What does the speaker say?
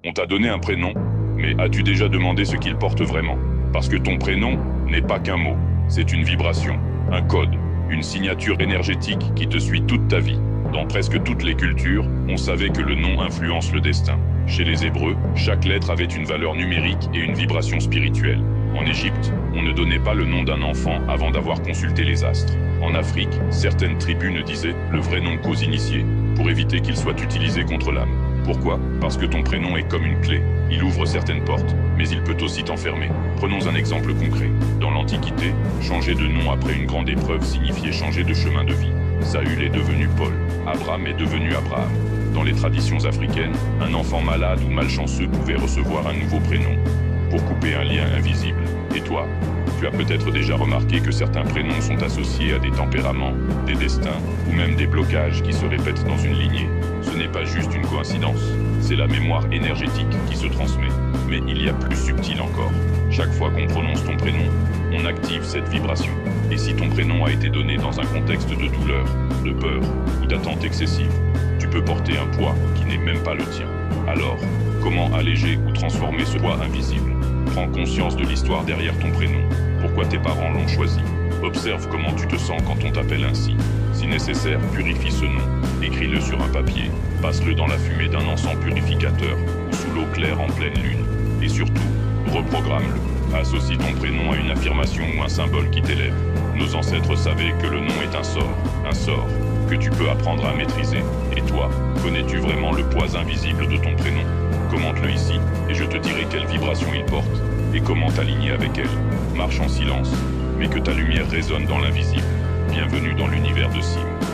On t'a donné un prénom, mais as-tu déjà demandé ce qu'il porte vraiment? Parce que ton prénom n'est pas qu'un mot, c'est une vibration, un code, une signature énergétique qui te suit toute ta vie. Dans presque toutes les cultures, on savait que le nom influence le destin. Chez les Hébreux, chaque lettre avait une valeur numérique et une vibration spirituelle. En Égypte, on ne donnait pas le nom d'un enfant avant d'avoir consulté les astres. En Afrique, certaines tribus ne disaient le vrai nom qu'aux initiés, pour éviter qu'il soit utilisé contre l'âme. Pourquoi? Parce que ton prénom est comme une clé. Il ouvre certaines portes, mais il peut aussi t'enfermer. Prenons un exemple concret. Dans l'Antiquité, changer de nom après une grande épreuve signifiait changer de chemin de vie. Saül est devenu Paul, Abraham est devenu Abraham. Dans les traditions africaines, un enfant malade ou malchanceux pouvait recevoir un nouveau prénom pour couper un lien invisible. Et toi, tu as peut-être déjà remarqué que certains prénoms sont associés à des tempéraments, des destins ou même des blocages qui se répètent dans une lignée. Ce n'est pas juste une coïncidence, c'est la mémoire énergétique qui se transmet. Mais il y a plus subtil encore. Chaque fois qu'on prononce ton prénom, on active cette vibration. Et si ton prénom a été donné dans un contexte de douleur, de peur ou d'attente excessive, tu peux porter un poids qui n'est même pas le tien. Alors, comment alléger ou transformer ce poids invisible? Prends conscience de l'histoire derrière ton prénom. Pourquoi tes parents l'ont choisi? Observe comment tu te sens quand on t'appelle ainsi. Si nécessaire, purifie ce nom. Écris-le sur un papier. Passe-le dans la fumée d'un encens purificateur ou sous l'eau claire en pleine lune. Et surtout, reprogramme-le. Associe ton prénom à une affirmation ou un symbole qui t'élève. Nos ancêtres savaient que le nom est un sort que tu peux apprendre à maîtriser. Et toi, connais-tu vraiment le poids invisible de ton prénom? Commente-le ici, et je te dirai quelle vibration il porte, et comment t'aligner avec elle. Marche en silence, mais que ta lumière résonne dans l'invisible. Bienvenue dans l'univers de Sim.